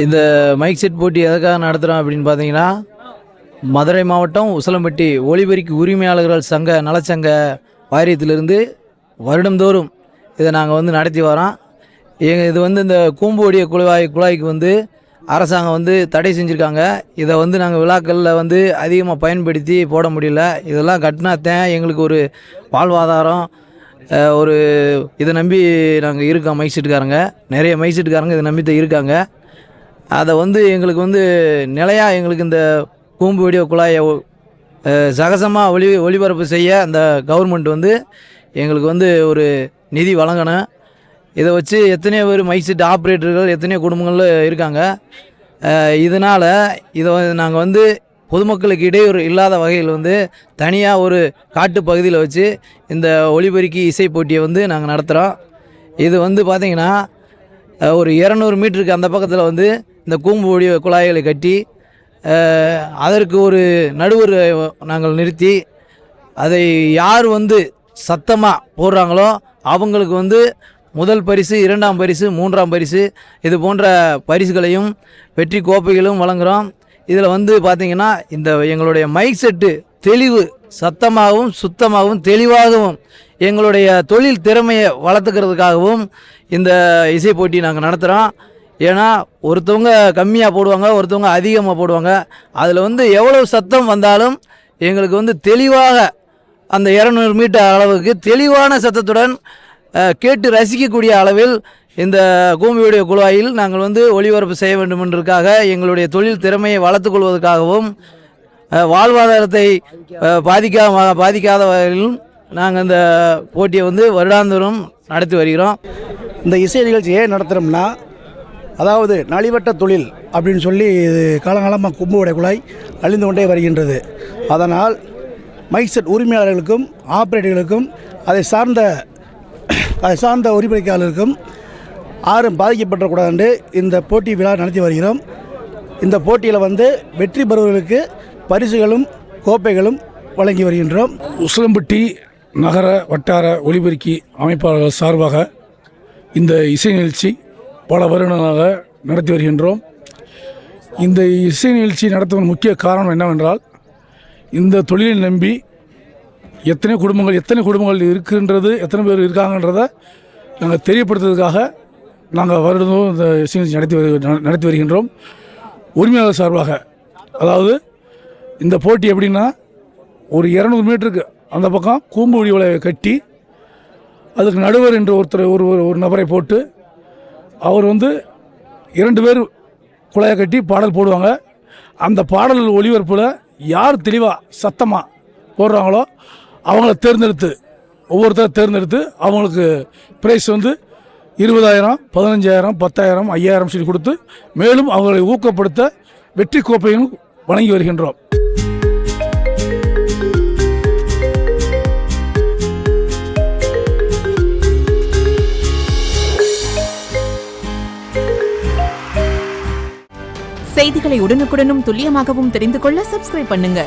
இந்த mic set போட்டி எதுக்காக நடத்துகிறோம் அப்படின்னு பார்த்தீங்கன்னா, மதுரை மாவட்டம் உசிலம்பட்டி ஒலிபெருக்கி உரிமையாளர்கள் சங்க நலச்சங்க வாரியத்திலிருந்து வருடந்தோறும் இதை நாங்கள் நடத்தி வரோம். இது இந்த கூம்பு வடிய குழாய்க்கு அரசாங்கம் தடை செஞ்சுருக்காங்க. இதை நாங்கள் விழாக்களில் அதிகமாக பயன்படுத்தி போட முடியல. இதெல்லாம் கட்டினாத்தான் எங்களுக்கு ஒரு வாழ்வாதாரம். ஒரு இதை நம்பி நாங்கள் இருக்கோம். மைக் செட்டுக்காரங்க நிறைய மைக் செட்டுக்காரங்க இதை நம்பி தான் இருக்காங்க. அதை எங்களுக்கு நிலையாக எங்களுக்கு இந்த கூம்பு வீடியோ குழாயை சகஜமாக ஒளிபரப்பு செய்ய அந்த கவர்மெண்ட் எங்களுக்கு ஒரு நிதி வழங்கணும். இதை வச்சு எத்தனையோ பேர் மைக் செட் ஆப்ரேட்டர்கள் எத்தனையோ குடும்பங்கள் இருக்காங்க. இதனால் இதை நாங்கள் பொதுமக்களுக்கு இடையூறு இல்லாத வகையில் தனியாக ஒரு காட்டு பகுதியில் வச்சு இந்த ஒலிபெருக்கி இசை போட்டியை நாங்கள் நடத்துகிறோம். இது பார்த்திங்கன்னா ஒரு 200 மீட்டருக்கு அந்த பக்கத்தில் இந்த கூம்பு ஒடிய குழாய்களை கட்டி அதற்கு ஒரு நடுவர் நாங்கள் நிறுத்தி அதை யார் சத்தமாக போடுறாங்களோ அவங்களுக்கு முதல் பரிசு, 2ஆம் பரிசு, 3ஆம் பரிசு இது போன்ற பரிசுகளையும் வெற்றி கோப்பைகளும் வழங்குகிறோம். இதில் பார்த்திங்கன்னா இந்த எங்களுடைய மைக் செட்டு தெளிவு சத்தமாகவும் சுத்தமாகவும் தெளிவாகவும் எங்களுடைய தொழில் திறமையை வளர்த்துக்கிறதுக்காகவும் இந்த இசை போட்டி நாங்கள் நடத்துகிறோம். ஏன்னா ஒருத்தவங்க கம்மியாக போடுவாங்க, ஒருத்தவங்க அதிகமாக போடுவாங்க. அதில் எவ்வளோ சத்தம் வந்தாலும் எங்களுக்கு தெளிவாக அந்த 200 மீட்டர் அளவுக்கு தெளிவான சத்தத்துடன் கேட்டு ரசிக்கக்கூடிய அளவில் இந்த கூம்பு வீடியோ குழாயில் நாங்கள் ஒளிபரப்பு செய்ய வேண்டும் என்பதற்காக எங்களுடைய தொழில் திறமையை வளர்த்துக்கொள்வதற்காகவும் வாழ்வாதாரத்தை பாதிக்காத வகையிலும் நாங்கள் இந்த போட்டியை வருடாந்தோறும் நடத்தி வருகிறோம். இந்த இசை நிகழ்ச்சி ஏன் நடத்துகிறோம்னா, அதாவது நலிவட்ட தொழில் அப்படின்னு சொல்லி இது காலங்காலமாக கூம்பு வீடியோ குழாய் அழிந்து கொண்டே வருகின்றது. அதனால் மைக் செட் உரிமையாளர்களுக்கும் ஆப்ரேட்டர்களுக்கும் அதை சார்ந்த ஒலிபெருக்கியாளருக்கும் யாரும் பாதிக்கப்படக்கூடாது என்று இந்த போட்டி விழா நடத்தி வருகிறோம். இந்த போட்டியில் வெற்றி பெறுவர்களுக்கு பரிசுகளும் கோப்பைகளும் வழங்கி வருகின்றோம். உசிலம்பட்டி நகர வட்டார ஒலிபெருக்கி அமைப்பாளர்கள் சார்பாக இந்த இசை நிகழ்ச்சி பல வருடங்களாக நடத்தி வருகின்றோம். இந்த இசை நிகழ்ச்சி நடத்துவதன் முக்கிய காரணம் என்னவென்றால், இந்த தொழிலை நம்பி எத்தனை குடும்பங்கள் இருக்கின்றது, எத்தனை பேர் இருக்காங்கன்றதை நாங்கள் தெரியப்படுத்துறதுக்காக நாங்கள் வருடமும் இந்த இசை நிகழ்ச்சி நடத்தி வருகின்றோம். உரிமையாளர் சார்பாக, அதாவது இந்த போட்டி எப்படின்னா, ஒரு 200 மீட்டருக்கு அந்த பக்கம் கூம்பு வடிவலை கட்டி அதுக்கு நடுவர் என்று ஒரு நபரை போட்டு அவர் 2 பேர் குழாயை கட்டி பாடல் போடுவாங்க. அந்த பாடல் ஒளிபரப்பில் யார் தெளிவாக சத்தமாக போடுறாங்களோ அவங்கள ஒவ்வொருத்தரை தேர்ந்தெடுத்து அவங்களுக்கு ப்ரைஸ் 20,000, 15,000, 10,000, 5,000 சொல்லி கொடுத்து மேலும் அவங்களை ஊக்கப்படுத்த வெற்றி கோப்பையும் வழங்கி வருகின்றோம். செய்திகளை உடனுக்குடனும் துல்லியமாகவும் தெரிந்து கொள்ள சப்ஸ்கிரைப் பண்ணுங்க.